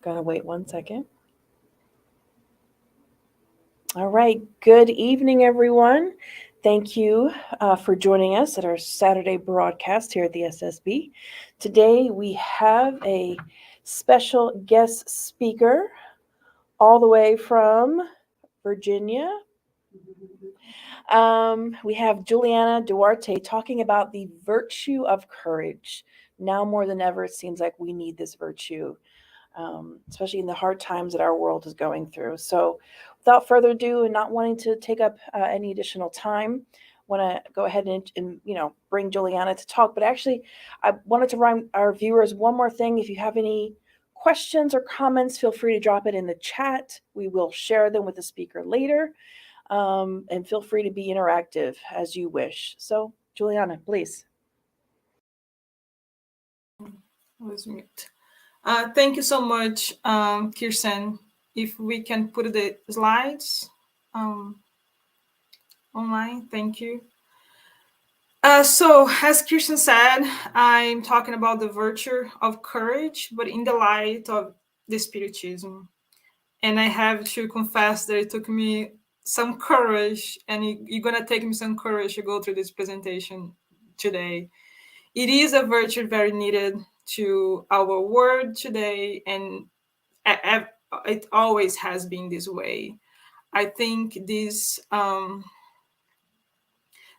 Gonna wait 1 second. All right. Good evening, everyone. Thank you for joining us at our Saturday broadcast here at the SSB. Today we have a special guest speaker all the way from Virginia. We have Juliana Duarte talking about the virtue of courage. Now more than ever, it seems like we need this virtue, especially in the hard times that our world is going through. So, without further ado, and not wanting to take up any additional time, want to go ahead and bring Juliana to talk. But actually, I wanted to remind our viewers one more thing. If you have any questions or comments, feel free to drop it in the chat. We will share them with the speaker later. And feel free to be interactive as you wish. So, Juliana, please. Thank you so much, Kirsten. If we can put the slides online, thank you. So, as Kirsten said, I'm talking about the virtue of courage, but in the light of the Spiritism. And I have to confess that it took me some courage, and you're going to take me some courage to go through this presentation today. It is a virtue very needed to our world today, and it always has been this way. I think this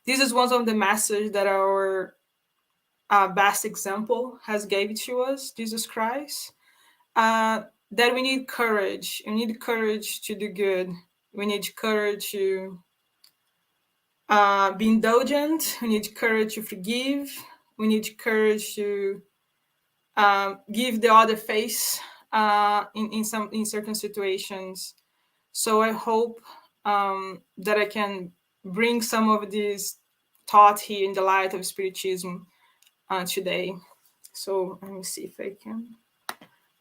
is one of the messages that our best example has gave to us, Jesus Christ, that we need courage. We need courage to do good. We need courage to be indulgent. We need courage to forgive. We need courage to give the other face in certain situations. So I hope that I can bring some of these thoughts here in the light of Spiritism today. So let me see if I can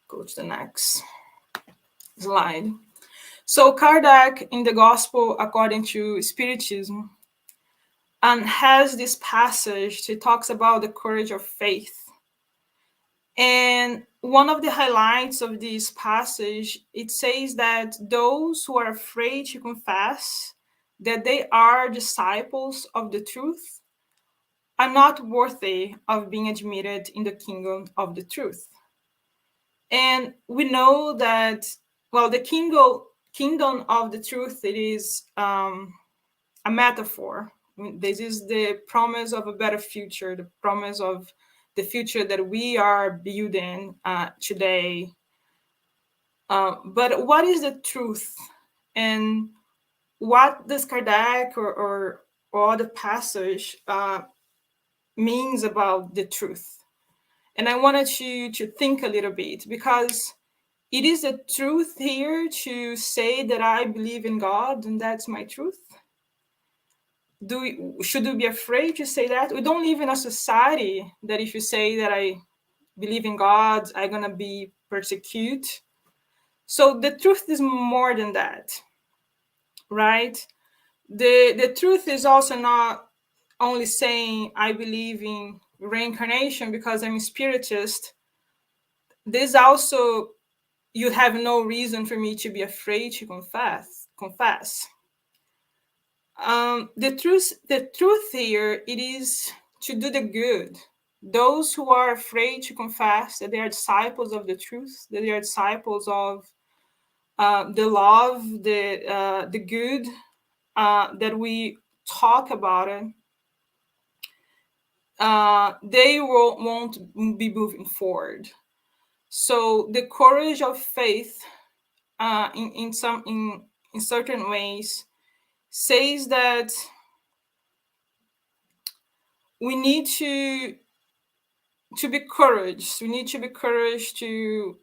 go to the next slide. So Kardec in the Gospel according to Spiritism has this passage that talks about the courage of faith. And one of the highlights of this passage, it says that those who are afraid to confess that they are disciples of the truth are not worthy of being admitted in the kingdom of the truth. And we know that, well, the kingdom of the truth, it is a metaphor. I mean, this is the promise of a better future, the promise of the future that we are building today. But what is the truth? And what does Kardec or the passage means about the truth? And I wanted you to think a little bit, because it is a truth here to say that I believe in God and that's my truth. Should we be afraid to say that? We don't live in a society that if you say that I believe in God, I'm going to be persecuted. So the truth is more than that, right? The truth is also not only saying I believe in reincarnation because I'm a spiritist. There's also, you have no reason for me to be afraid to confess. The truth here, it is to do the good. Those who are afraid to confess that they are disciples of the truth, that they are disciples of the love, the good, that we talk about it, they won't be moving forward. So the courage of faith, in certain ways, says that we need to be courage. We need to be courage to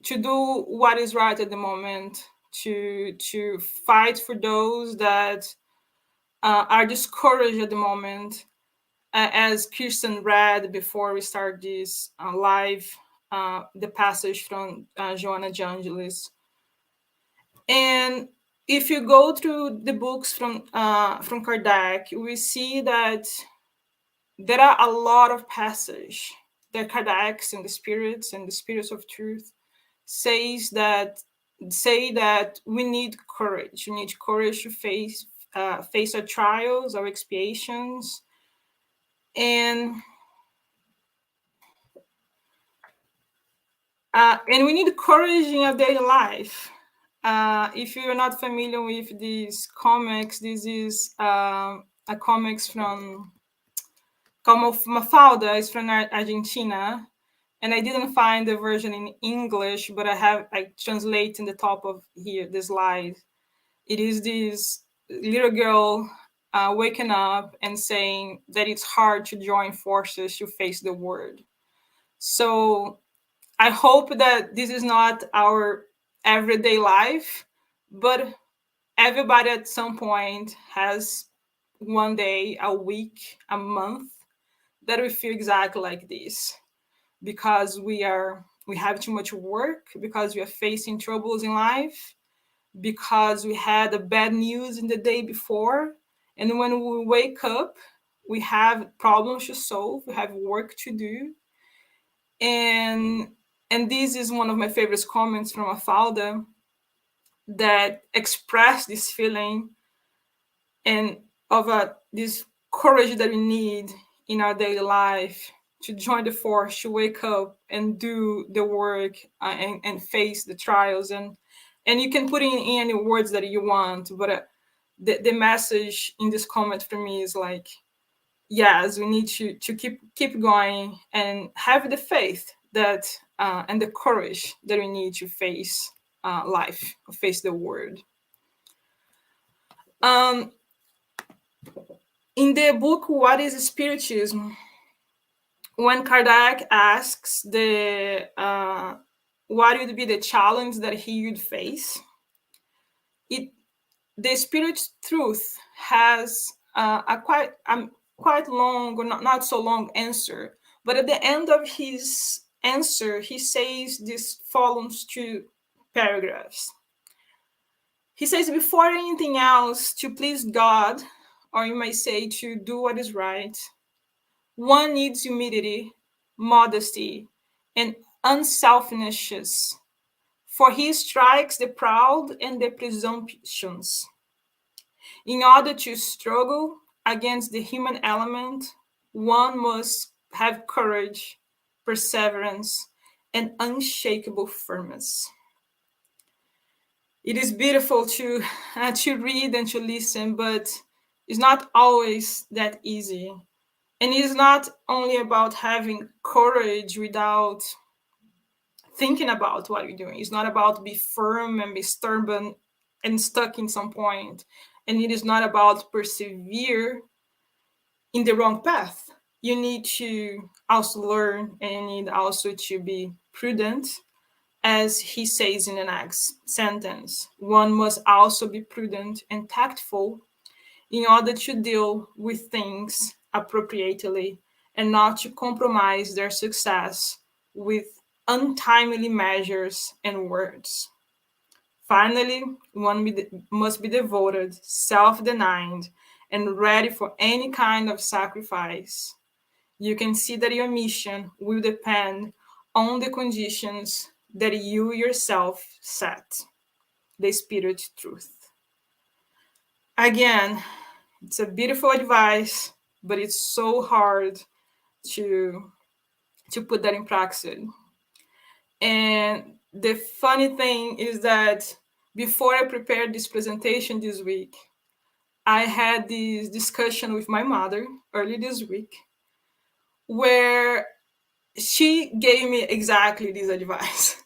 do what is right at the moment, to fight for those that are discouraged at the moment. As Kirsten read before we start this live, the passage from Joanna de Angelis. And if you go through the books from Kardec, we see that there are a lot of passages that Kardec and the spirits of truth, say that we need courage. We need courage to face our trials, our expiations, and we need courage in our daily life. If you're not familiar with these comics, this is a comics from Como Mafalda, is from Argentina, and I didn't find the version in English, but I translate in the top of here the slide. It is this little girl waking up and saying that it's hard to join forces to face the world. So I hope that this is not our everyday life, but everybody at some point has one day, a week, a month that we feel exactly like this, because we have too much work, because we are facing troubles in life, because we had the bad news in the day before, and when we wake up we have problems to solve, we have work to do. And this is one of my favorite comments from Afalda that express this feeling and of this courage that we need in our daily life to join the force, to wake up and do the work, and face the trials. And you can put in any words that you want, but the message in this comment for me is like, yes, we need to keep going and have the faith that and the courage that we need to face life, face the world. In the book What is Spiritism, when Kardec asks what would be the challenge that he would face, the spirit truth has a quite long, or not so long answer. But at the end of his answer, he says this follows two paragraphs. He says, before anything else, to please God, or you may say to do what is right, one needs humility, modesty, and unselfishness, for he strikes the proud and the presumptuous. In order to struggle against the human element, one must have courage, perseverance, and unshakable firmness. It is beautiful to read and to listen, but it's not always that easy. And it is not only about having courage without thinking about what you're doing. It's not about be firm and be stubborn and stuck in some point. And it is not about persevere in the wrong path. You need to also learn, and you need also to be prudent. As he says in the next sentence, one must also be prudent and tactful in order to deal with things appropriately and not to compromise their success with untimely measures and words. Finally, one must be devoted, self-denying, and ready for any kind of sacrifice. You can see that your mission will depend on the conditions that you yourself set, the spirit truth. Again, it's a beautiful advice, but it's so hard to put that in practice. And the funny thing is that before I prepared this presentation this week, I had this discussion with my mother early this week, where she gave me exactly this advice.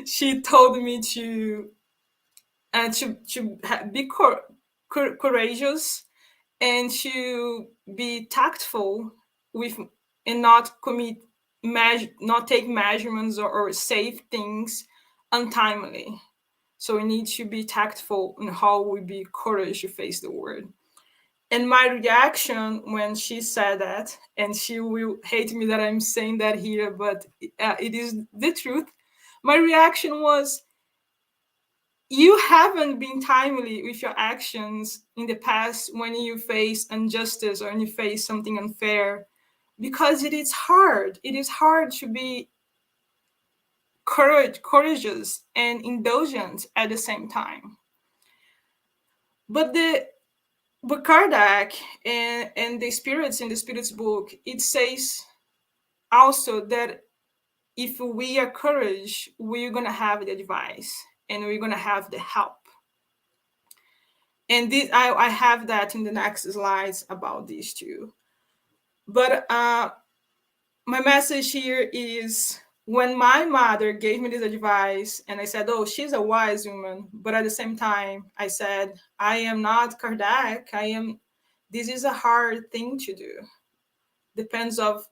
She told me to be courageous and to be tactful with, and not not take measurements or say things untimely. So we need to be tactful in how we be courage to face the world. And my reaction when she said that, and she will hate me that I'm saying that here, but it is the truth. My reaction was, you haven't been timely with your actions in the past when you face injustice or when you face something unfair, because it is hard. It is hard to be courageous and indulgent at the same time. But Kardec and the spirits in the Spirits book, it says also that if we are courage, we're gonna have the advice and we're gonna have the help. And this, I have that in the next slides about these two. But my message here is, when my mother gave me this advice and I said, oh, she's a wise woman, but at the same time I said, I am not Kardec. This is a hard thing to do. Depends of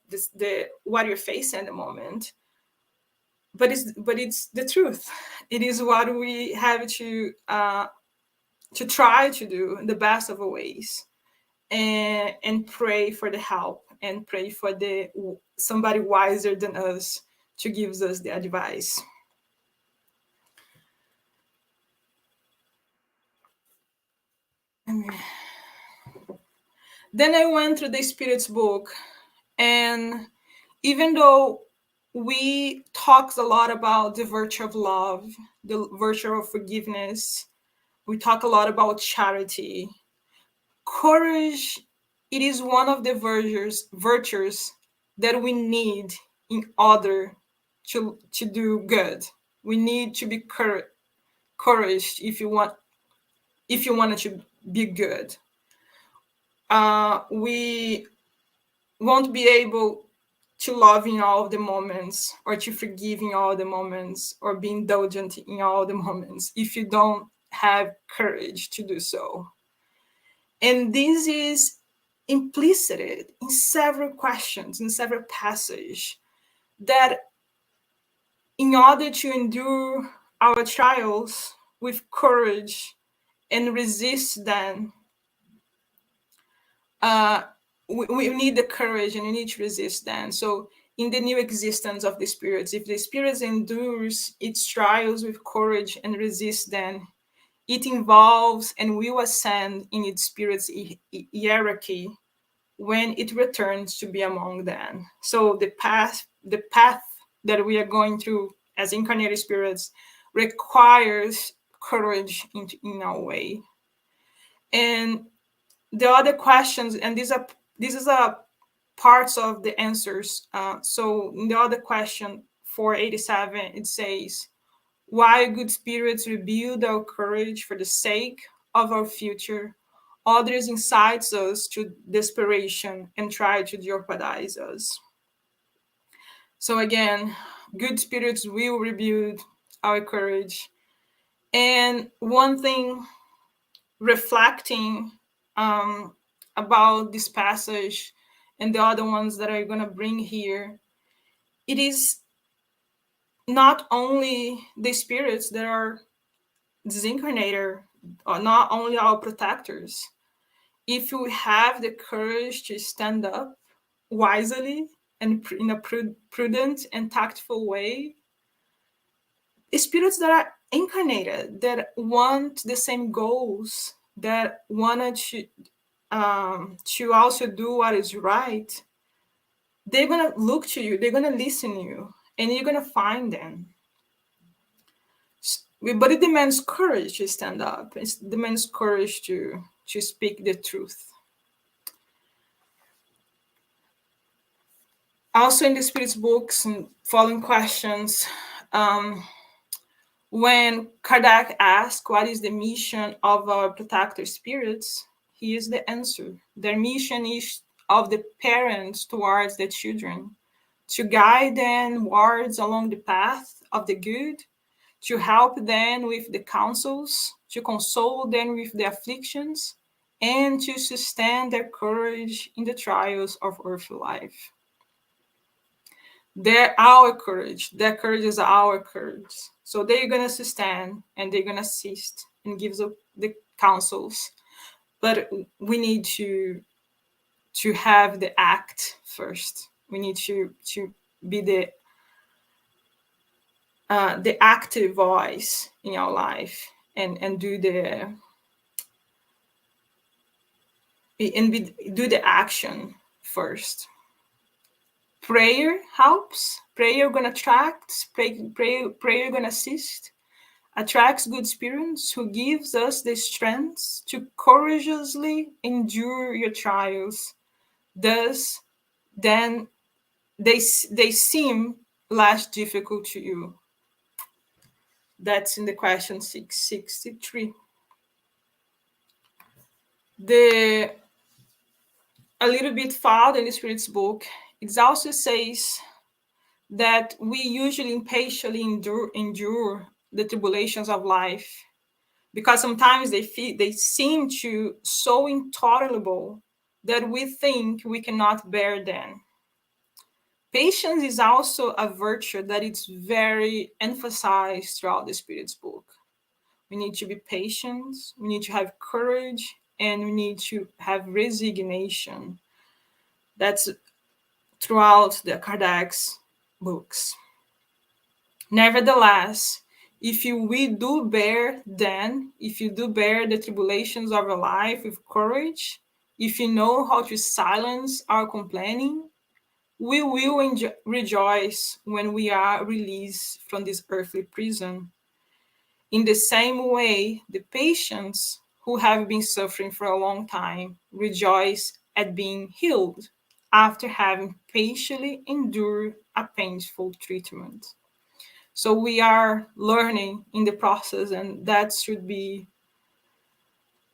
what you're facing at the moment. But it's the truth. It is what we have to try to do in the best of ways, and pray for the help, and pray for somebody wiser than us to give us the advice. Then I went through the Spirits book, and even though we talked a lot about the virtue of love, the virtue of forgiveness, we talk a lot about charity, courage, it is one of the virtues that we need in order to do good. We need to be courage if you want to be good. We won't be able to love in all the moments, or to forgive in all the moments, or be indulgent in all the moments if you don't have courage to do so. And this is implicit in several questions, in several passages, that in order to endure our trials with courage and resist them, we need the courage, and we need to resist them. So in the new existence of the spirits, if the spirits endures its trials with courage and resist them, it involves and will ascend in its spirit's hierarchy when it returns to be among them. So the path that we are going through as incarnated spirits requires courage in our way. And the other questions, and these are parts of the answers. So in the other question, 487, it says, why good spirits rebuild our courage for the sake of our future, others incites us to desperation and try to jeopardize us. So again, good spirits will rebuild our courage. And one thing, reflecting about this passage and the other ones that I'm going to bring here, it is not only the spirits that are disincarnated, or not only our protectors. If we have the courage to stand up wisely and in a prudent and tactful way, the spirits that are incarnated, that want the same goals, that wanted to also do what is right, they're going to look to you, they're going to listen to you, and you're going to find them. But it demands courage to stand up. It demands courage to speak the truth. Also in the Spirits books and following questions, when Kardec asked what is the mission of our protector spirits, here's the answer. Their mission is of the parents towards the children, to guide them wards along the path of the good, to help them with the counsels, to console them with the afflictions, and to sustain their courage in the trials of earthly life. They're our courage. Their courage is our courage. So they're going to sustain, and they're going to assist and give the counsels. But we need to have the act first. We need to be the active voice in our life, and do the action first. Prayer helps. Prayer gonna attract. Prayer gonna assist. Attracts good spirits who gives us the strength to courageously endure your trials. Thus, then they seem less difficult to you. That's in the question 663. The a little bit further in the Spirit's book, it also says that we usually impatiently endure the tribulations of life because sometimes they seem to so intolerable that we think we cannot bear them. Patience is also a virtue that is very emphasized throughout the Spirit's book. We need to be patient, we need to have courage, and we need to have resignation. That's throughout the Kardec's books. Nevertheless, if you do bear the tribulations of your life with courage, if you know how to silence our complaining, we will rejoice when we are released from this earthly prison. In the same way, the patients who have been suffering for a long time rejoice at being healed after having patiently endured a painful treatment. So we are learning in the process, and that should be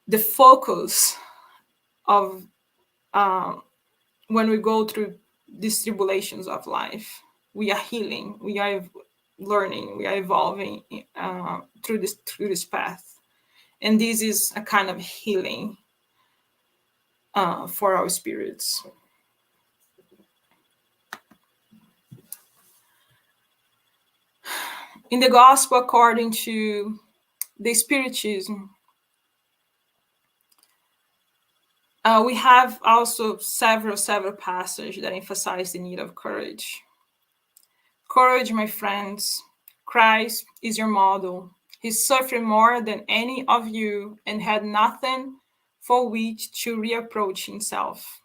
the focus of when we go through these tribulations of life. We are healing, we are learning, we are evolving through this path, and this is a kind of healing for our spirits. In the Gospel according to the Spiritism, we have also several passages that emphasize the need of courage. Courage, my friends. Christ is your model. He suffered more than any of you and had nothing for which to reproach himself.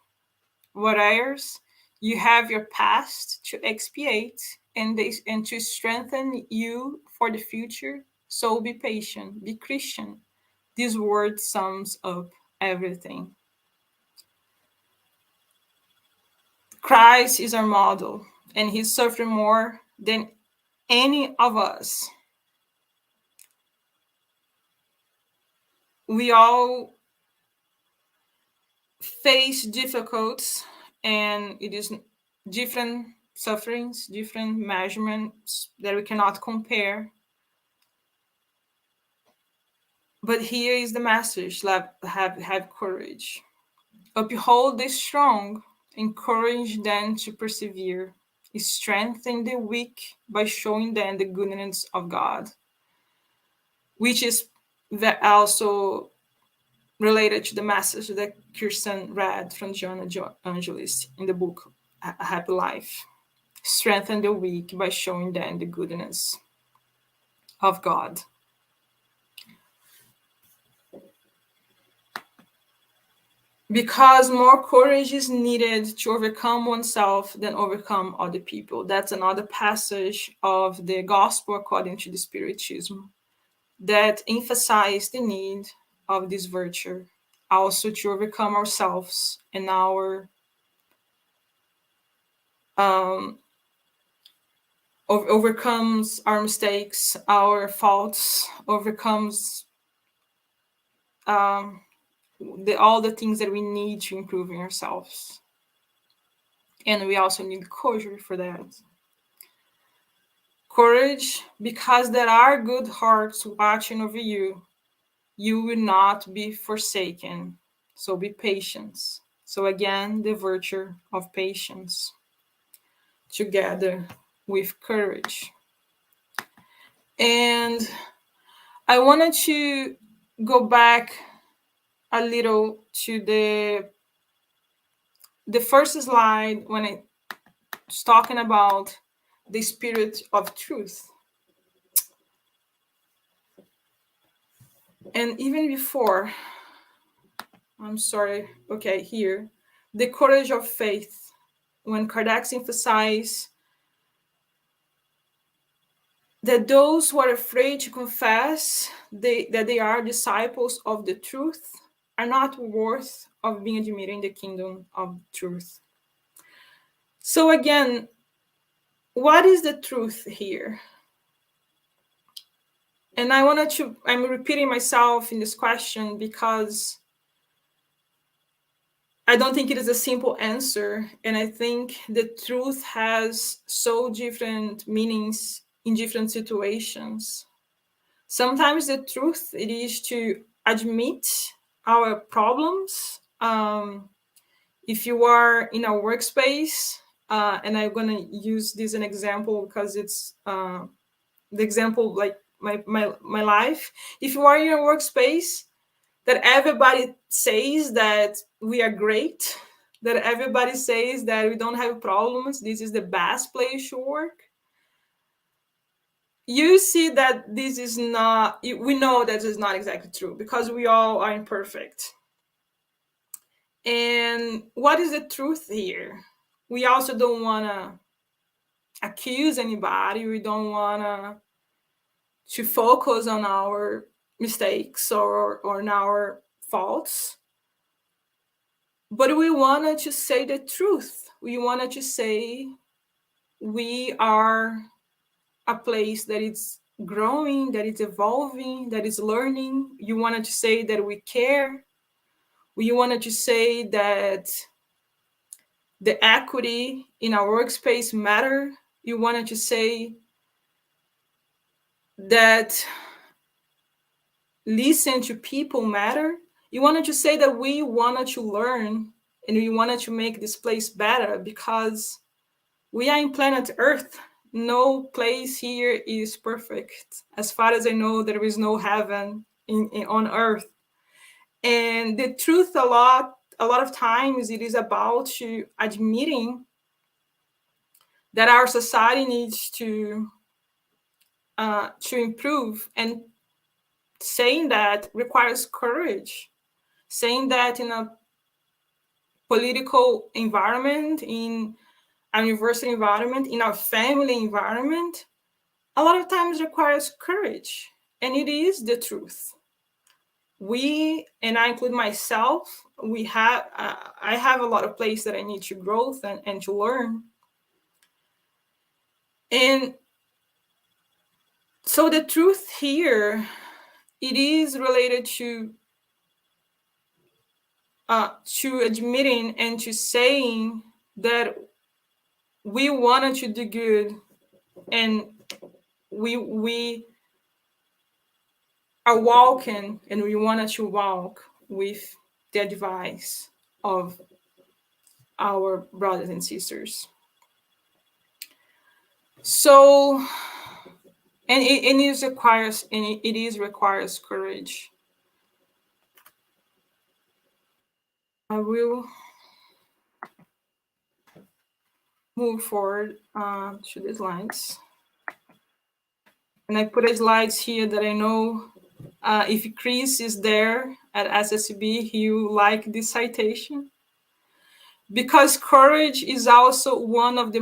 Whereas you have your past to expiate and to strengthen you for the future, so be patient, be Christian. This word sums up everything. Christ is our model, and he suffered more than any of us. We all face difficulties, and it is different sufferings, different measurements that we cannot compare. But here is the message: have courage, uphold the strong, encourage them to persevere, strengthen the weak by showing them the goodness of God, which is also related to the message that Kirsten read from Joanna Angelis in the book A Happy Life. Strengthen the weak by showing them the goodness of God. Because more courage is needed to overcome oneself than overcome other people. That's another passage of the Gospel according to the Spiritism that emphasizes the need of this virtue, also to overcome ourselves and our overcomes our mistakes, our faults, overcomes all the things that we need to improve in ourselves. And we also need courage for that. Courage, because there are good hearts watching over you. You will not be forsaken. So be patient. So again, the virtue of patience together with courage. And I wanted to go back a little to the first slide when I was talking about the spirit of truth. And even before, I'm sorry, okay, here, the courage of faith. when Kardec emphasized that those who are afraid to confess that they are disciples of the truth are not worth of being admitted in the kingdom of truth. So again, what is the truth here? And I'm repeating myself in this question because I don't think it is a simple answer. And I think the truth has so different meanings in different situations. Sometimes the truth, it is to admit our problems. If you are in a workspace, and I'm going to use this as an example because it's the example like my life. If you are in a workspace that everybody says that we are great, that everybody says that we don't have problems, this is the best place to work, you see that this is not, we know that is not exactly true because we all are imperfect. And what is the truth here? We also don't want to accuse anybody. We don't want to focus on our mistakes or on our faults. But we wanted to say the truth. We wanted to say we are a place that is growing, that is evolving, that is learning. You wanted to say that we care. We wanted to say that the equity in our workspace matter. You wanted to say that listen to people matter. You wanted to say that we wanted to learn and we wanted to make this place better because we are in planet Earth. No place here is perfect. As far as I know, there is no heaven on Earth. And the truth, a lot of times, it is about to admitting that our society needs to improve, and saying that requires courage. Saying that in a political environment, in a university environment, in our family environment, a lot of times requires courage, and it is the truth. We, and I include myself, I have a lot of place that I need to grow and to learn. And so the truth here, it is related to admitting and to saying that we wanted to do good, and we are walking, and we wanted to walk with the advice of our brothers and sisters. So, and it requires courage. I will move forward to the slides. And I put a slides here that I know if Chris is there at SSB, he will like this citation. Because courage is also one of the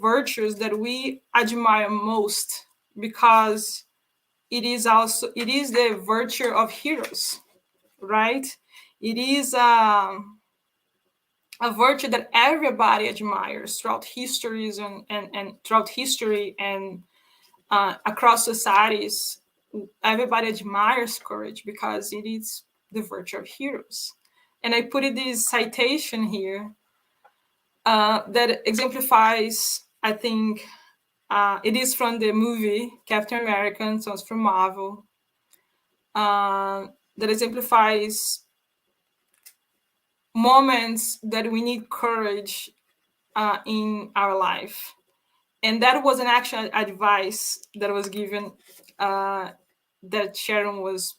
virtues that we admire most, because it is the virtue of heroes, right? It is a virtue that everybody admires throughout histories and throughout history and across societies. Everybody admires courage because it is the virtue of heroes. And I put this citation here that exemplifies, I think, it is from the movie Captain America, so it's from Marvel, that exemplifies moments that we need courage in our life. And that was an actual advice that was given that Sharon was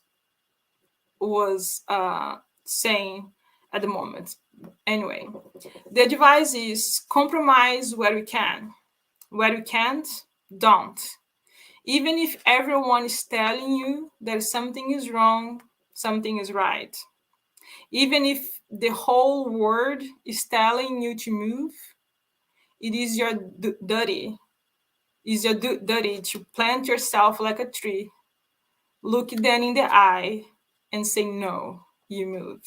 saying at the moment. Anyway, the advice is compromise where we can. Where we can't, don't. Even if everyone is telling you that something is wrong, something is right. Even if the whole world is telling you to move, it is your duty. Is your duty to plant yourself like a tree, look them in the eye, and say no. You move.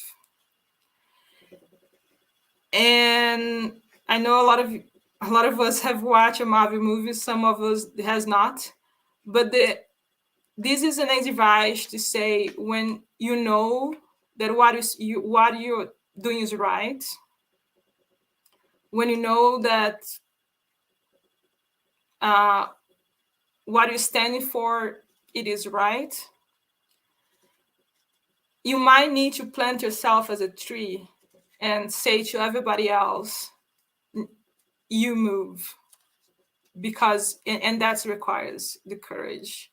And I know a lot of us have watched a Marvel movie. Some of us has not, but this is an advice to say when you know that what you're doing is right, when you know that what you're standing for it is right, you might need to plant yourself as a tree and say to everybody else, you move, because and that requires the courage.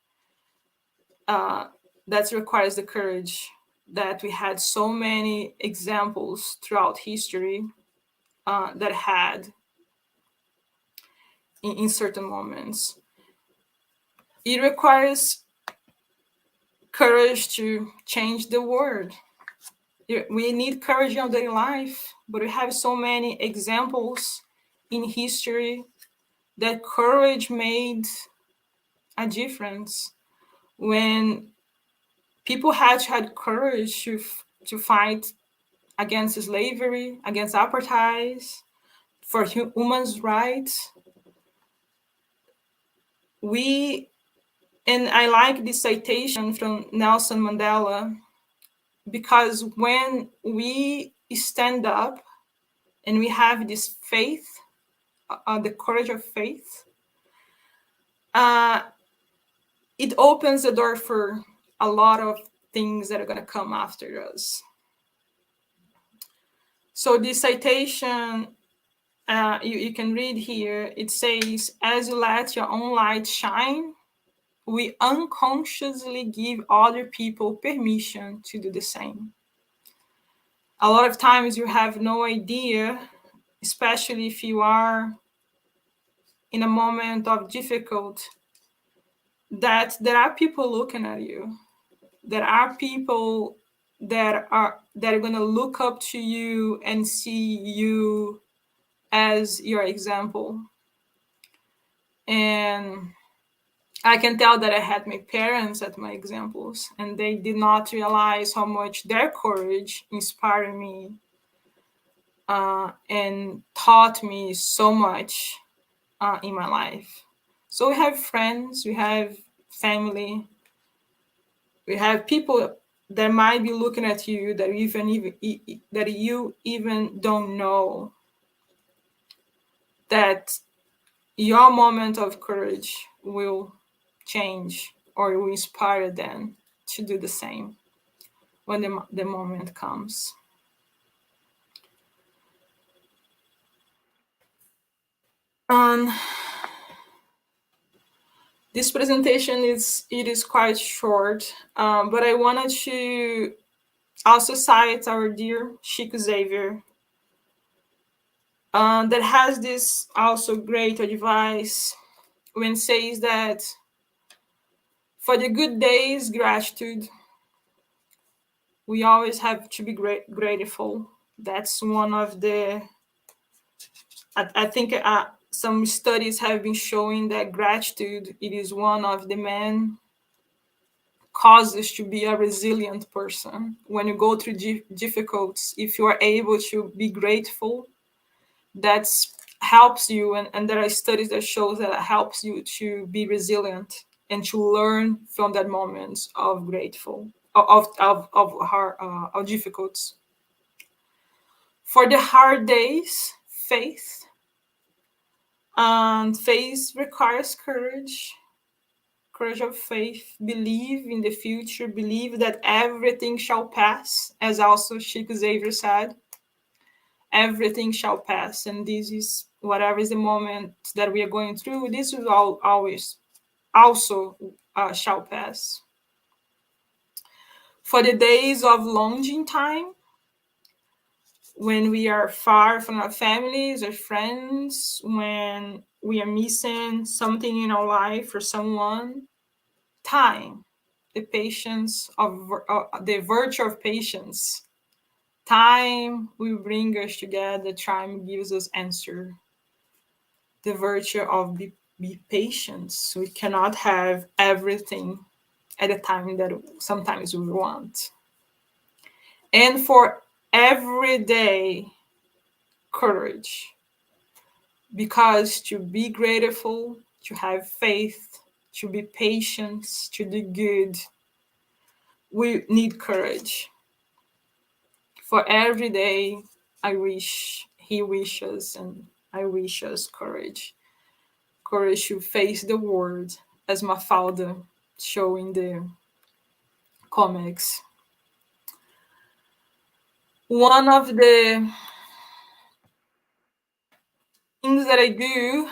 That requires the courage that we had so many examples throughout history that had in certain moments. It requires courage to change the world. We need courage in our daily life, but we have so many examples in history that courage made a difference. When people had courage to fight against slavery, against apartheid, for human rights. And I like this citation from Nelson Mandela, because when we stand up and we have this faith, the courage of faith, it opens the door for a lot of things that are going to come after us. So this citation, you can read here. It says, as you let your own light shine, we unconsciously give other people permission to do the same. A lot of times you have no idea, especially if you are in a moment of difficulty, that there are people looking at you. There are people that are going to look up to you and see you as your example. And I can tell that I had my parents as my examples, and they did not realize how much their courage inspired me and taught me so much in my life. So we have friends, we have family, we have people that might be looking at you that you even don't know, that your moment of courage will change or will inspire them to do the same when the moment comes. This presentation is quite short, but I wanted to also cite our dear Chico Xavier, that has this also great advice when it says that for the good days, gratitude. We always have to be grateful. That's one of the, I think some studies have been showing that gratitude, it is one of the main causes to be a resilient person. When you go through difficulties, if you are able to be grateful, that helps you. And there are studies that shows that it helps you to be resilient and to learn from that moment of grateful, of difficulties. For the hard days, faith. And faith requires courage of faith. Believe in the future. Believe that everything shall pass, as also Chico Xavier said. Everything shall pass, and this is whatever is the moment that we are going through. This will always also shall pass. For the days of longing time, when we are far from our families or friends, when we are missing something in our life or someone, time, the patience of the virtue of patience Time will bring us together. Time gives us answer. The virtue of be patient. We cannot have everything at a time that sometimes we want. And for everyday courage, because to be grateful, to have faith, to be patient, to do good, we need courage. For every day, I wish, he wishes, and I wish us courage. Courage to face the world, as Mafalda show in the comics. One of the things that I do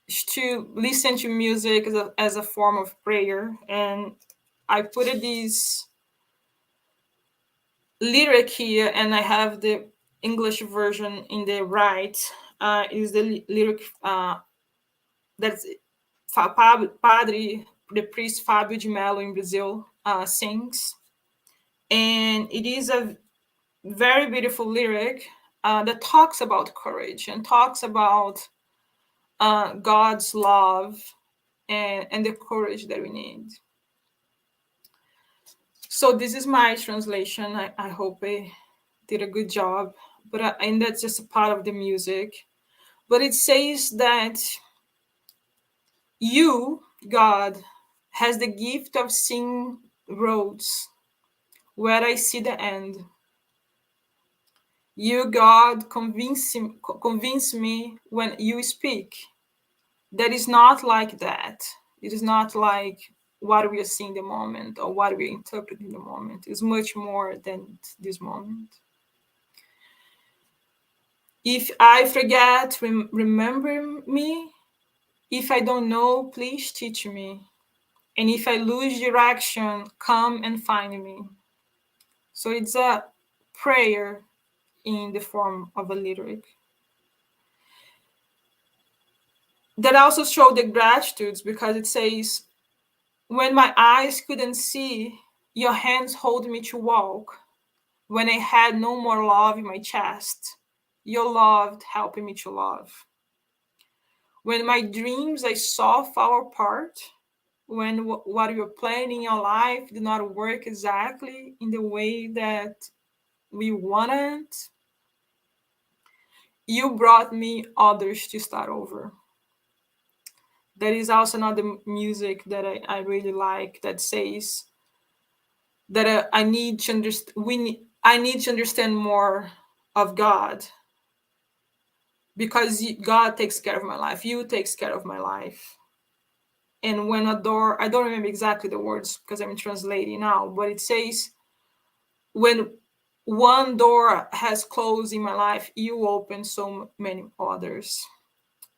is to listen to music as a form of prayer. And I put this lyric here, and I have the English version in the right. Is the lyric that's Padre, the priest Fábio de Mello in Brazil sings. And it is a very beautiful lyric that talks about courage and talks about God's love and the courage that we need. So this is my translation. I hope I did a good job, and that's just a part of the music. But it says that you, God, has the gift of seeing roads where I see the end. You, God, convince me when you speak. That is not like that. It is not like what we are seeing in the moment or what we interpret in the moment. It's much more than this moment. If I forget, remember me. If I don't know, please teach me. And if I lose direction, come and find me. So it's a prayer in the form of a lyric. That also shows the gratitudes, because it says, when my eyes couldn't see, your hands hold me to walk. When I had no more love in my chest, your love helped me to love. When my dreams I saw fall apart, when what you were planning in your life did not work exactly in the way that we wanted, you brought me others to start over. There is also another music that I really like that says that I need to understand. I need to understand more of God, because God takes care of my life. You takes care of my life. And when a door, I don't remember exactly the words because I'm translating now, but it says, when one door has closed in my life, you open so many others.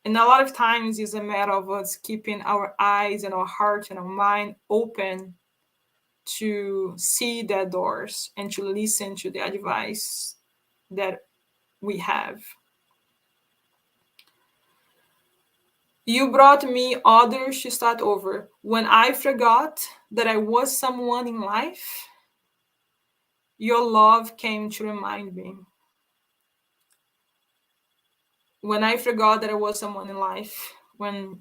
And a lot of times it's a matter of us keeping our eyes and our heart and our mind open to see the doors and to listen to the advice that we have. You brought me others to start over. When I forgot that I was someone in life, your love came to remind me. When I forgot that I was someone in life, when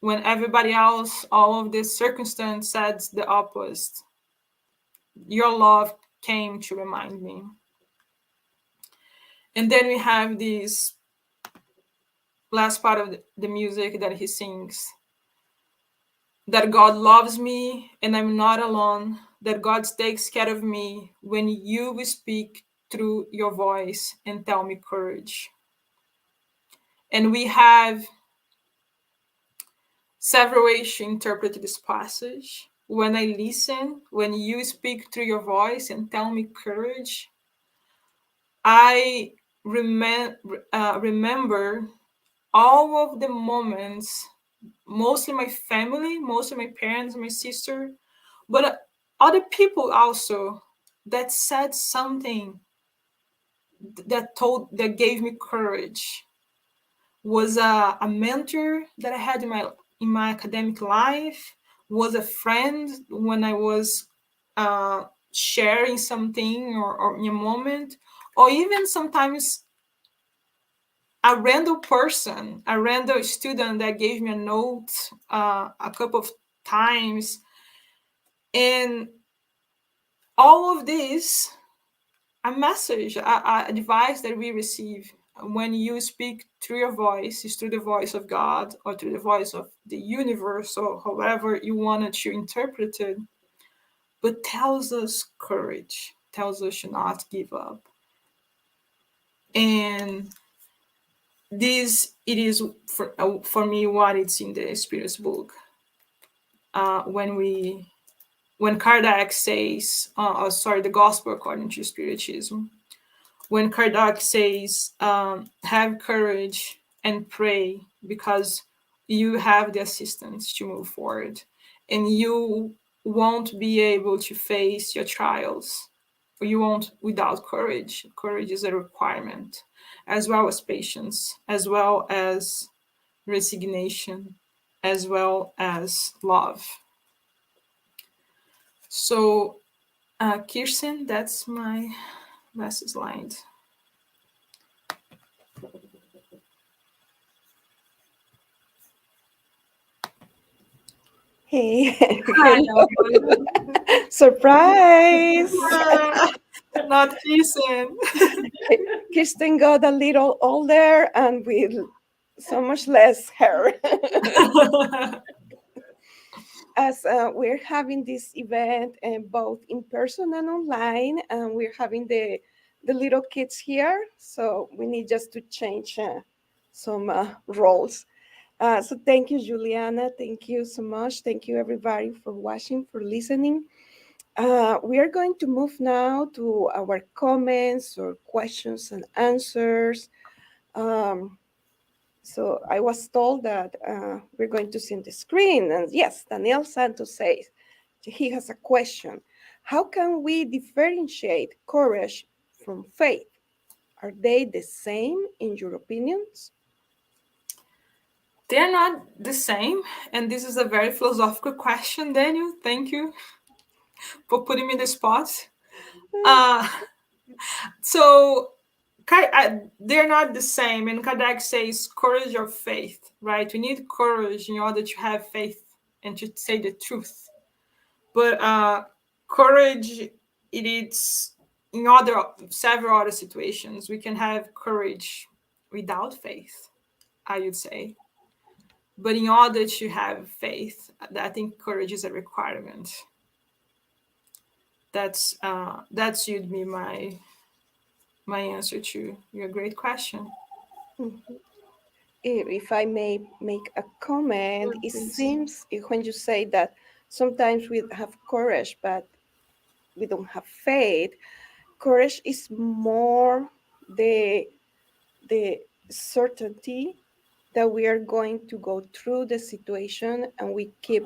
everybody else, all of this circumstance said the opposite, your love came to remind me. And then we have this last part of the music that he sings, that God loves me and I'm not alone, that God takes care of me when you will speak through your voice and tell me courage. And we have several ways to interpret this passage. When I listen, when you speak through your voice and tell me courage, I remember all of the moments, mostly my family, mostly my parents, my sister, but other people also, that said something that gave me courage. Was a mentor that I had in my academic life, was a friend when I was sharing something or in a moment, or even sometimes a random person, a random student that gave me a note a couple of times. And all of this, a message, a advice that we receive when you speak through your voice, is through the voice of God or through the voice of the universe or however you wanted to interpret it, but tells us courage, tells us to not give up. And this, it is for me what it's in the Spirit's book. When Kardec says, the Gospel according to Spiritism, when Kardec says, have courage and pray because you have the assistance to move forward, and you won't be able to face your trials, or you won't without courage. Courage is a requirement, as well as patience, as well as resignation, as well as love. So, Kirsten, that's my last slide. Hey, surprise! Not Kirsten. Kirsten got a little older and with so much less hair. As we're having this event both in person and online, and we're having the little kids here, so we need just to change some roles. So thank you, Juliana. Thank you so much. Thank you, everybody, for watching, for listening. We are going to move now to our comments or questions and answers. So I was told that we're going to see on the screen. And yes, Daniel Santos says he has a question. How can we differentiate courage from faith? Are they the same in your opinions? They're not the same. And this is a very philosophical question, Daniel. Thank you for putting me in the spot. So they're not the same. And Kardec says courage or faith, right? We need courage in order to have faith and to say the truth. But courage, it is in several other situations. We can have courage without faith, I would say. But in order to have faith, I think courage is a requirement. That's would be my answer to your great question. Mm-hmm. If I may make a comment, it seems when you say that sometimes we have courage, but we don't have faith, courage is more the certainty that we are going to go through the situation, and we keep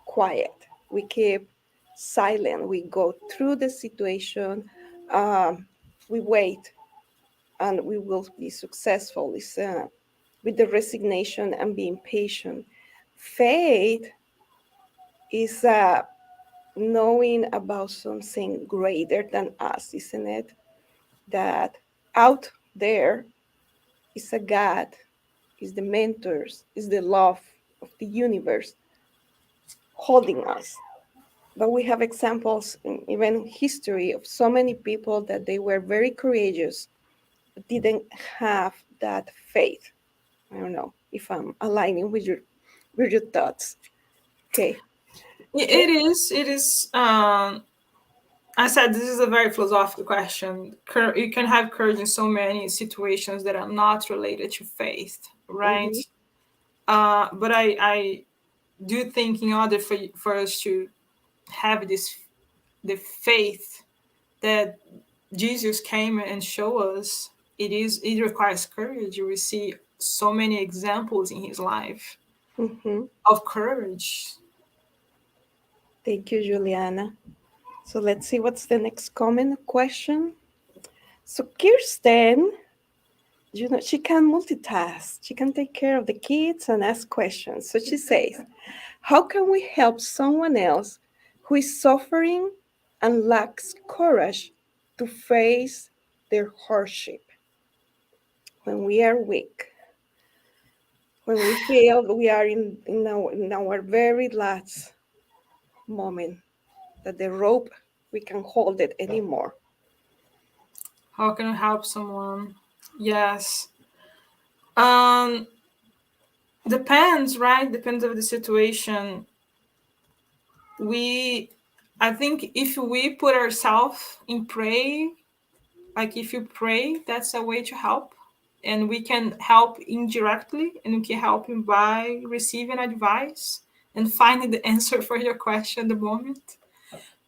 quiet, we keep silent, we go through the situation, we wait, and we will be successful. It's with the resignation and being patient. Faith is knowing about something greater than us, isn't it? That out there is a God, is the mentors, is the love of the universe holding us. But we have examples in even history of so many people that they were very courageous, but didn't have that faith. I don't know if I'm aligning with your thoughts. Okay. It is. It is. I said this is a very philosophical question. You can have courage in so many situations that are not related to faith, right? Mm-hmm. But I do think in order for us to have the faith that Jesus came and show us, it requires courage. We see so many examples in his life of courage. Thank you, Juliana. So let's see what's the next comment question. So Kirsten, you know, she can multitask. She can take care of the kids and ask questions. So she says, how can we help someone else who is suffering and lacks courage to face their hardship. When we are weak, when we feel we are in our very last moment, that the rope, we can hold it anymore. How can I help someone? Yes. Um, Depends, right? Depends of the situation. We, I think if we put ourselves in pray, like if you pray, that's a way to help. And we can help indirectly, and we can help him by receiving advice and finding the answer for your question at the moment.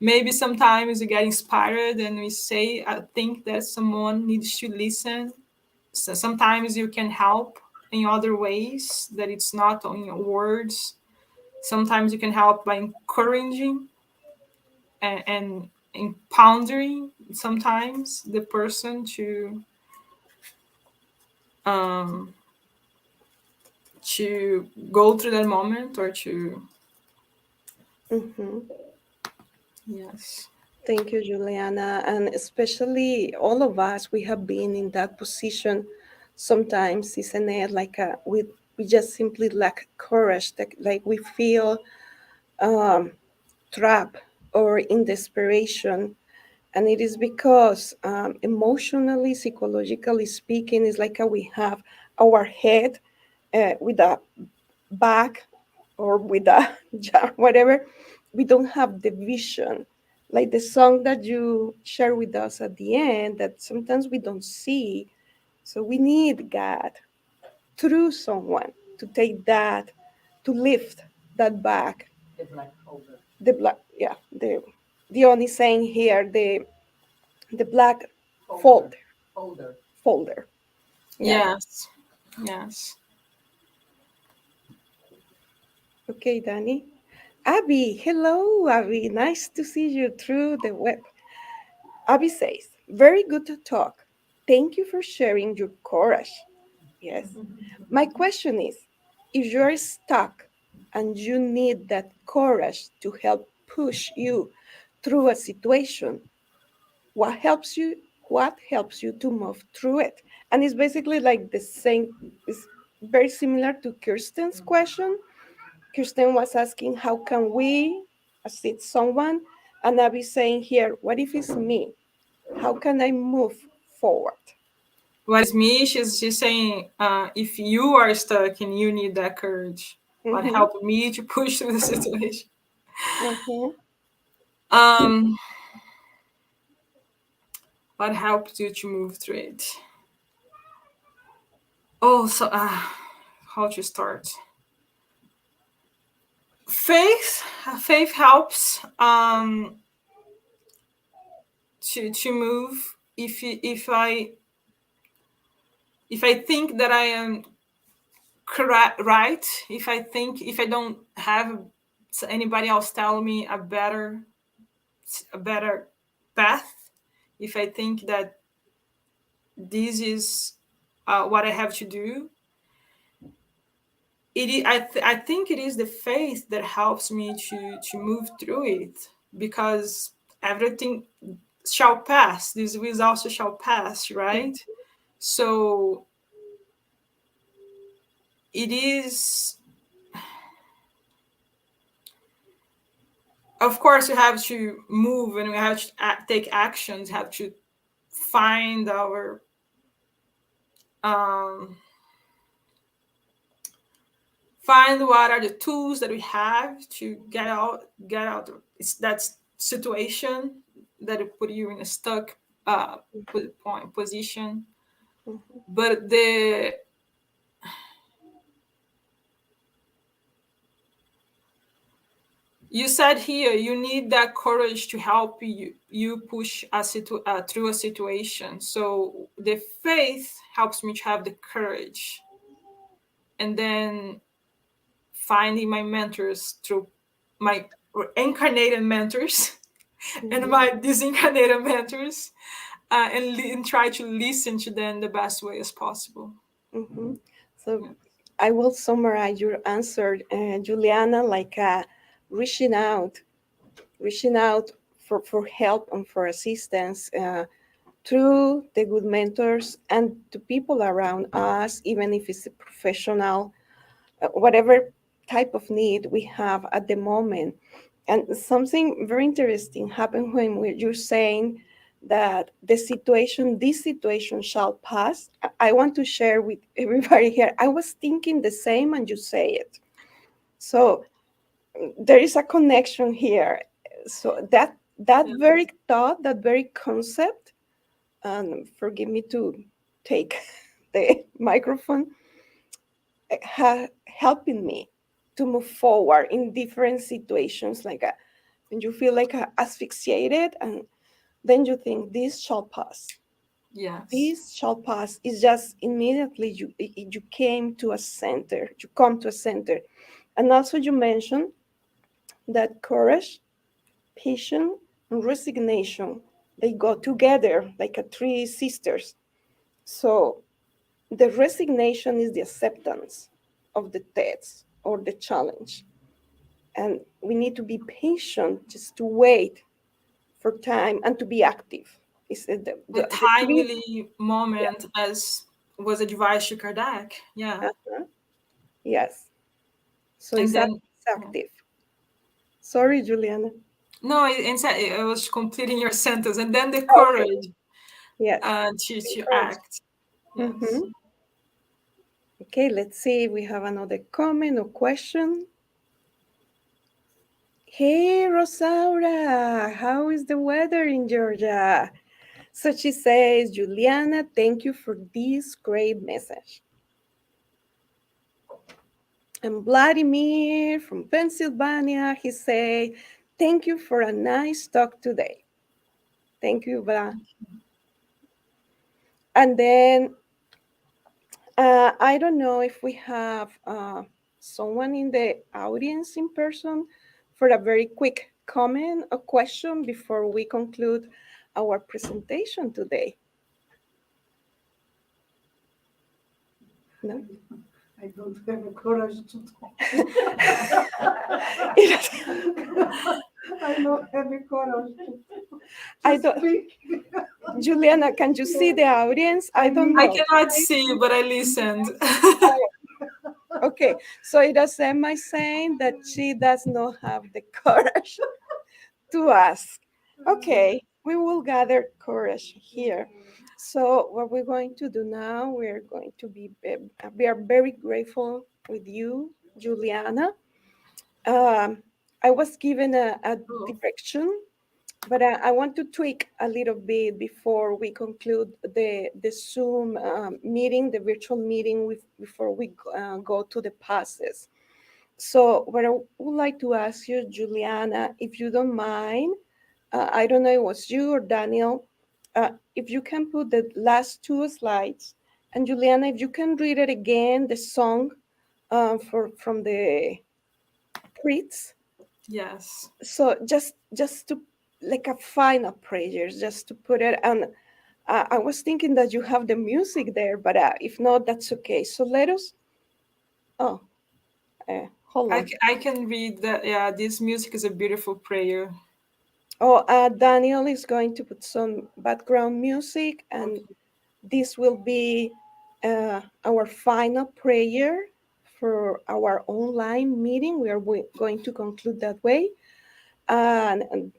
Maybe sometimes we get inspired and we say, I think that someone needs to listen. So sometimes you can help in other ways that it's not on your words. Sometimes you can help by encouraging and empowering sometimes the person um, to go through that moment or to, Hmm. yes. Thank you, Juliana. And especially all of us, we have been in that position sometimes, isn't it? Like we just simply lack courage, like we feel um, trapped or in desperation. And it is because emotionally, psychologically speaking, it's like we have our head with a back or with a jar, whatever. We don't have the vision. Like the song that you share with us at the end, that sometimes we don't see. So we need God through someone to take that, to lift that back. The black, yeah, the only saying here, the black folder. Yeah. Yes. Yes. Okay, Danny. Abby, hello, Abby. Nice to see you through the web. Abby says, very good to talk. Thank you for sharing your courage. Yes. My question is, if you're stuck and you need that courage to help push you through a situation, what helps you? What helps you to move through it? And it's basically like the same, it's very similar to Kirsten's question. Kirsten was asking, how can we assist someone? And Abby's saying here, what if it's me? How can I move forward? What is me? She's saying, if you are stuck and you need that courage, what Mm-hmm, helped me to push through the situation? mm-hmm, Um, what helped you to move through it? Oh, so how to start? Faith, faith helps to move. If I think that I am correct, right? If I don't have anybody else tell me a better path, if I think that this is what I have to do, I think it is the faith that helps me to move through it, because everything shall pass. This will also shall pass, right? So it is, of course, we have to move and we have to take actions, have to find our um, find what are the tools that we have to get out of that situation that will put you in a stuck point position. mm-hmm, But the you said here you need that courage to help you push through a situation. So the faith helps me to have the courage, and then finding my mentors through my incarnated mentors and mm-hmm, my disincarnated mentors, and try to listen to them the best way as possible. mm-hmm. So I will summarize your answer, Juliana, like reaching out for help and for assistance through the good mentors and to people around us, even if it's a professional, whatever type of need we have at the moment. And something very interesting happened when you're saying that this situation shall pass. I want to share with everybody here. I was thinking the same, and you say it. So there is a connection here. So that Yeah. very thought, that very concept, and forgive me to take the microphone, helping me to move forward in different situations, like when you feel like asphyxiated, and then you think this shall pass. Yes. This shall pass. It's just immediately you came to a center. You come to a center, and also you mentioned that courage, patience, and resignation, they go together like a three sisters. So the resignation is the acceptance of the test or the challenge. And we need to be patient, just to wait for time and to be active. It's The the three. timely Yeah. moment, as was advised to Kardec. Yeah. Uh-huh. Yes. So And then, it's active. Sorry, Juliana. no, I was completing your sentence. And then the Okay. courage Yes. to Encourage. act. Yes. Mm-hmm. Okay, let's see if we have another comment or question. Hey, Rosaura, how is the weather in Georgia? So she says, Juliana, thank you for this great message. And Vladimir from Pennsylvania, he say, thank you for a nice talk today. Thank you, Vlad. And then I don't know if we have someone in the audience in person for a very quick comment or question before we conclude our presentation today. No? I don't have the courage to talk. I don't have the courage I to don't, speak. Juliana, can you see the audience? I don't I know. cannot see you, but I listened. Okay, so it is Emma saying that she does not have the courage to ask. Okay, we will gather courage here. So what we're going to do now, we're going to we are very grateful with you, Juliana. I was given a Oh, direction, but I want to tweak a little bit before we conclude the Zoom meeting, the virtual meeting, before we go to the passes. So what I would like to ask you, Juliana, if you don't mind, I don't know if it was you or Daniel, if you can put the last two slides, and Juliana, if you can read it again, the song from the Prince. yes. So just to like a final prayer, just to put it. And I was thinking that you have the music there, but if not, that's okay. So let us. Oh, hold on. I can read that. Yeah, this music is a beautiful prayer. Oh, Daniel is going to put some background music, and Okay. this will be our final prayer for our online meeting. We are going to conclude that way. And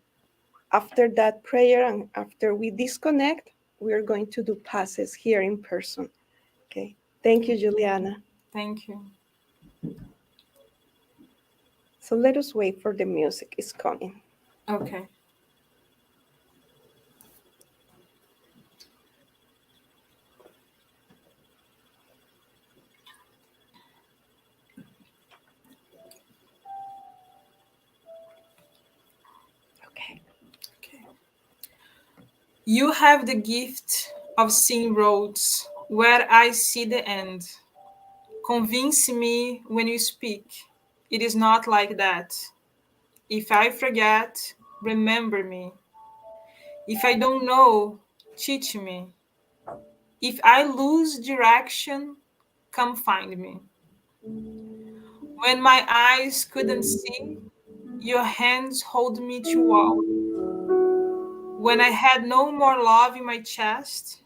after that prayer and after we disconnect, we are going to do passes here in person. Okay. Thank you, Juliana. Thank you. So let us wait for the music. It's coming. Okay. Okay. Okay. You have the gift of seeing roads where I see the end. Convince me when you speak. It is not like that. If I forget, remember me. If I don't know, teach me. If I lose direction, come find me. When my eyes couldn't see, your hands hold me to walk. When I had no more love in my chest,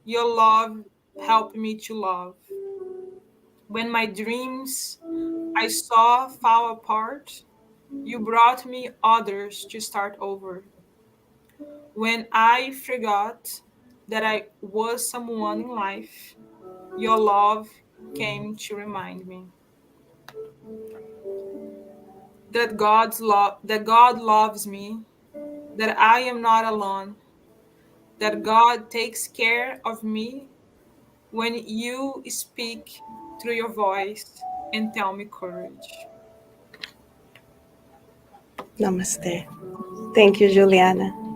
your love helped me to love. When my dreams I saw fall apart, you brought me others to start over. When I forgot that I was someone in life, your love came to remind me that God loves me, that I am not alone, that God takes care of me when you speak through your voice and tell me courage. Namaste. Thank you, Juliana.